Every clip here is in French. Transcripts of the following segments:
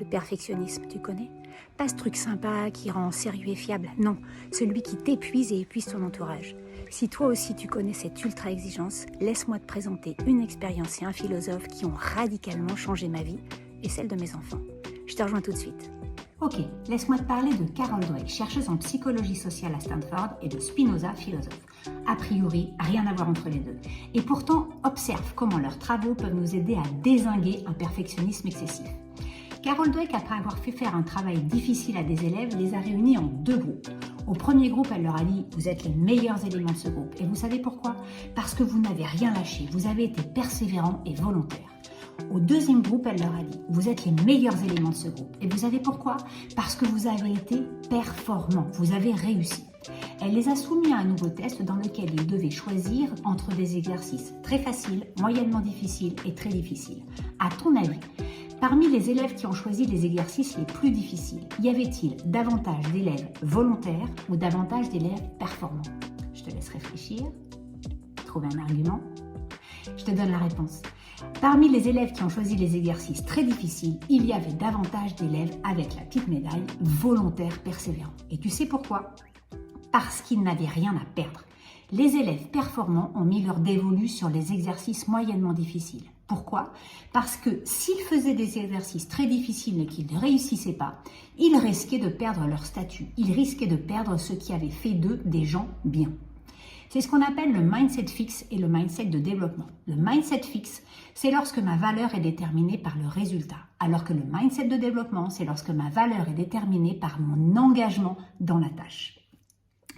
Le perfectionnisme, tu connais? Pas ce truc sympa qui rend sérieux et fiable, non, celui qui t'épuise et épuise ton entourage. Si toi aussi tu connais cette ultra-exigence, laisse-moi te présenter une expérience et un philosophe qui ont radicalement changé ma vie et celle de mes enfants. Je te rejoins tout de suite. Ok, laisse-moi te parler de Carol Dweck, chercheuse en psychologie sociale à Stanford, et de Spinoza, philosophe. A priori, rien à voir entre les deux. Et pourtant, observe comment leurs travaux peuvent nous aider à dézinguer un perfectionnisme excessif. Carol Dweck, après avoir fait faire un travail difficile à des élèves, les a réunis en deux groupes. Au premier groupe, elle leur a dit « Vous êtes les meilleurs éléments de ce groupe. » Et vous savez pourquoi? Parce que vous n'avez rien lâché, vous avez été persévérants et volontaires. Au deuxième groupe, elle leur a dit « Vous êtes les meilleurs éléments de ce groupe. » Et vous savez pourquoi? Parce que vous avez été performants, vous avez réussi. Elle les a soumis à un nouveau test dans lequel ils devaient choisir entre des exercices très faciles, moyennement difficiles et très difficiles. À ton avis, parmi les élèves qui ont choisi les exercices les plus difficiles, y avait-il davantage d'élèves volontaires ou davantage d'élèves performants? Je te laisse réfléchir, trouver un argument. Je te donne la réponse. Parmi les élèves qui ont choisi les exercices très difficiles, il y avait davantage d'élèves avec la petite médaille volontaires persévérants. Et tu sais pourquoi? Parce qu'ils n'avaient rien à perdre. Les élèves performants ont mis leur dévolu sur les exercices moyennement difficiles. Pourquoi? Parce que s'ils faisaient des exercices très difficiles mais qu'ils ne réussissaient pas, ils risquaient de perdre leur statut. Ils risquaient de perdre ce qui avait fait d'eux des gens bien. C'est ce qu'on appelle le mindset fixe et le mindset de développement. Le mindset fixe, c'est lorsque ma valeur est déterminée par le résultat, alors que le mindset de développement, c'est lorsque ma valeur est déterminée par mon engagement dans la tâche.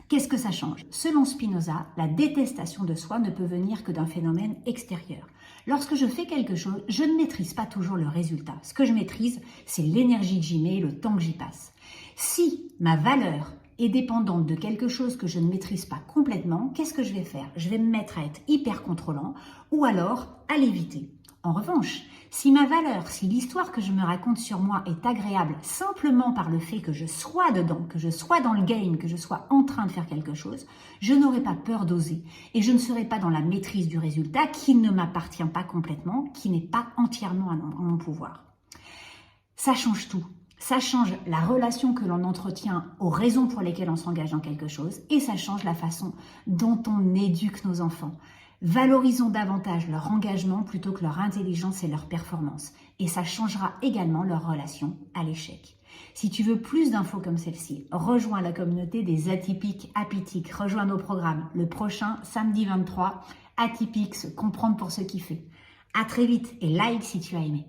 Qu'est-ce que ça change? Selon Spinoza, la détestation de soi ne peut venir que d'un phénomène extérieur. Lorsque je fais quelque chose, je ne maîtrise pas toujours le résultat. Ce que je maîtrise, c'est l'énergie que j'y mets et le temps que j'y passe. Si ma valeur est dépendante de quelque chose que je ne maîtrise pas complètement, qu'est-ce que je vais faire? Je vais me mettre à être hyper contrôlant ou alors à l'éviter. En revanche, si ma valeur, si l'histoire que je me raconte sur moi est agréable simplement par le fait que je sois dedans, que je sois dans le game, que je sois en train de faire quelque chose, je n'aurai pas peur d'oser et je ne serai pas dans la maîtrise du résultat qui ne m'appartient pas complètement, qui n'est pas entièrement à mon pouvoir. Ça change tout. Ça change la relation que l'on entretient aux raisons pour lesquelles on s'engage dans quelque chose et ça change la façon dont on éduque nos enfants. Valorisons davantage leur engagement plutôt que leur intelligence et leur performance. Et ça changera également leur relation à l'échec. Si tu veux plus d'infos comme celle-ci, rejoins la communauté des atypiques apitiques. Rejoins nos programmes. Le prochain, samedi 23, Atypiques, se comprendre pour ce qui fait. À très vite et like si tu as aimé.